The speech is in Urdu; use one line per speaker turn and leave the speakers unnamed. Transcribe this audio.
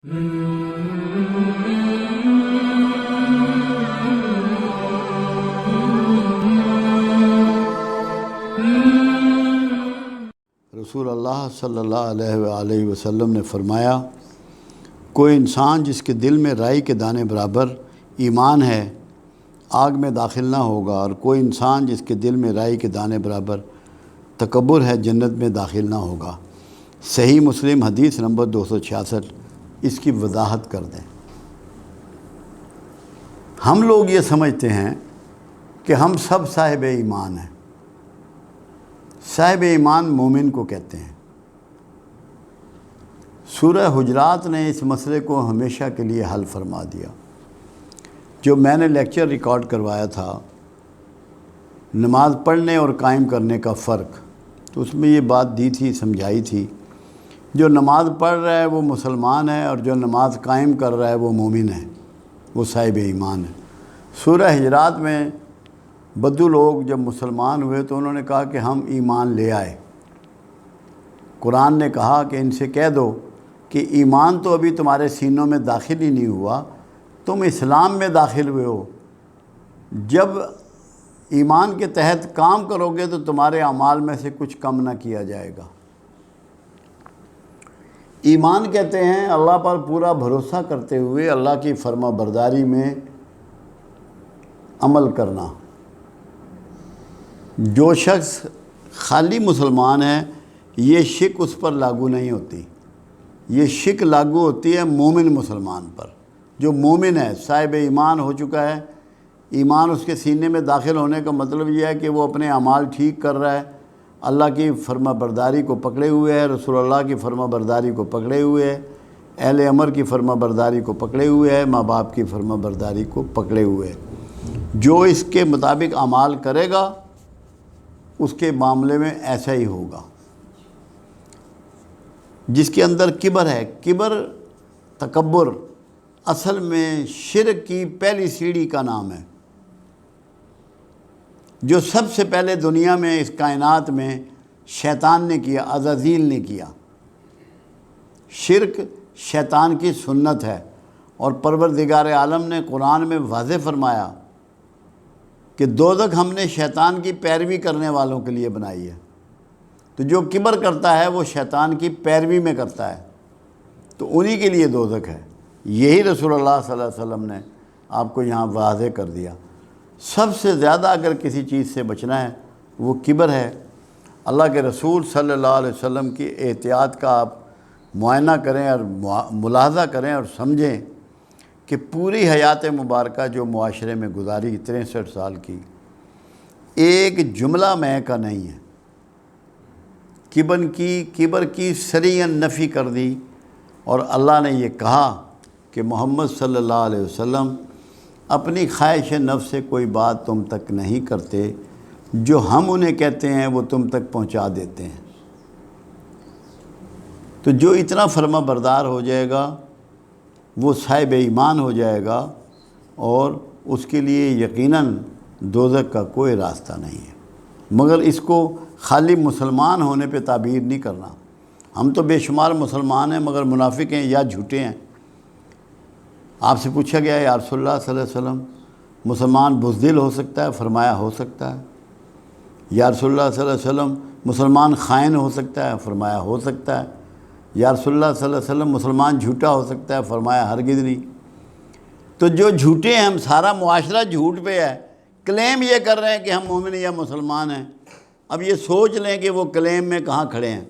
رسول اللہ صلی اللہ علیہ وآلہ وسلم نے فرمایا، کوئی انسان جس کے دل میں رائی کے دانے برابر ایمان ہے آگ میں داخل نہ ہوگا، اور کوئی انسان جس کے دل میں رائی کے دانے برابر تکبر ہے جنت میں داخل نہ ہوگا۔ صحیح مسلم حدیث نمبر 266۔ اس کی وضاحت کر دیں۔ ہم لوگ یہ سمجھتے ہیں کہ ہم سب صاحب ایمان ہیں۔ صاحب ایمان مومن کو کہتے ہیں۔ سورہ حجرات نے اس مسئلے کو ہمیشہ کے لیے حل فرما دیا۔ جو میں نے لیکچر ریکارڈ کروایا تھا نماز پڑھنے اور قائم کرنے کا فرق، تو اس میں یہ بات دی تھی، سمجھائی تھی، جو نماز پڑھ رہا ہے وہ مسلمان ہے، اور جو نماز قائم کر رہا ہے وہ مومن ہے، وہ صاحب ایمان ہے۔ سورہ حجرات میں بدو لوگ جب مسلمان ہوئے تو انہوں نے کہا کہ ہم ایمان لے آئے۔ قرآن نے کہا کہ ان سے کہہ دو کہ ایمان تو ابھی تمہارے سینوں میں داخل ہی نہیں ہوا، تم اسلام میں داخل ہوئے ہو۔ جب ایمان کے تحت کام کرو گے تو تمہارے اعمال میں سے کچھ کم نہ کیا جائے گا۔ ایمان کہتے ہیں اللہ پر پورا بھروسہ کرتے ہوئے اللہ کی فرما برداری میں عمل کرنا۔ جو شخص خالی مسلمان ہے یہ شک اس پر لاگو نہیں ہوتی، یہ شک لاگو ہوتی ہے مومن مسلمان پر۔ جو مومن ہے، صاحب ایمان ہو چکا ہے، ایمان اس کے سینے میں داخل ہونے کا مطلب یہ ہے کہ وہ اپنے اعمال ٹھیک کر رہا ہے، اللہ کی فرما برداری کو پکڑے ہوئے ہے، رسول اللہ کی فرما برداری کو پکڑے ہوئے ہے، اہل امر کی فرما برداری کو پکڑے ہوئے ہے، ماں باپ کی فرما برداری کو پکڑے ہوئے ہے۔ جو اس کے مطابق اعمال کرے گا اس کے معاملے میں ایسا ہی ہوگا۔ جس کے اندر کبر ہے، کبر، تکبر، اصل میں شرک کی پہلی سیڑھی کا نام ہے، جو سب سے پہلے دنیا میں اس کائنات میں شیطان نے کیا، عزازیل نے کیا۔ شرک شیطان کی سنت ہے، اور پروردگار عالم نے قرآن میں واضح فرمایا کہ دوزخ ہم نے شیطان کی پیروی کرنے والوں کے لیے بنائی ہے۔ تو جو کبر کرتا ہے وہ شیطان کی پیروی میں کرتا ہے، تو انہی کے لیے دوزخ ہے۔ یہی رسول اللہ صلی اللہ علیہ وسلم نے آپ کو یہاں واضح کر دیا۔ سب سے زیادہ اگر کسی چیز سے بچنا ہے وہ کبر ہے۔ اللہ کے رسول صلی اللہ علیہ وسلم کی احتیاط کا آپ معائنہ کریں اور ملاحظہ کریں اور سمجھیں کہ پوری حیات مبارکہ جو معاشرے میں گزاری 63 سال کی، ایک جملہ میں کا نہیں ہے۔ کبر کی سریعاً نفی کر دی، اور اللہ نے یہ کہا کہ محمد صلی اللہ علیہ وسلم اپنی خواہش نفس سے کوئی بات تم تک نہیں کرتے، جو ہم انہیں کہتے ہیں وہ تم تک پہنچا دیتے ہیں۔ تو جو اتنا فرما بردار ہو جائے گا وہ صاحب ایمان ہو جائے گا، اور اس کے لیے یقیناً دوزخ کا کوئی راستہ نہیں ہے۔ مگر اس کو خالی مسلمان ہونے پہ تعبیر نہیں کرنا۔ ہم تو بے شمار مسلمان ہیں مگر منافق ہیں یا جھوٹے ہیں۔ آپ سے پوچھا گیا یا رسول اللہ صلی اللہ علیہ وسلم، مسلمان بزدل ہو سکتا ہے؟ فرمایا ہو سکتا ہے۔ یا رسول اللہ صلی اللہ علیہ وسلم، مسلمان خائن ہو سکتا ہے؟ فرمایا ہو سکتا ہے۔ یا رسول اللہ صلی اللہ علیہ وسلم، مسلمان جھوٹا ہو سکتا ہے؟ فرمایا ہرگز نہیں۔ تو جو جھوٹے ہیں، ہم سارا معاشرہ جھوٹ پہ ہے، کلیم یہ کر رہے ہیں کہ ہم مومن یا مسلمان ہیں۔ اب یہ سوچ لیں کہ وہ کلیم میں کہاں کھڑے ہیں۔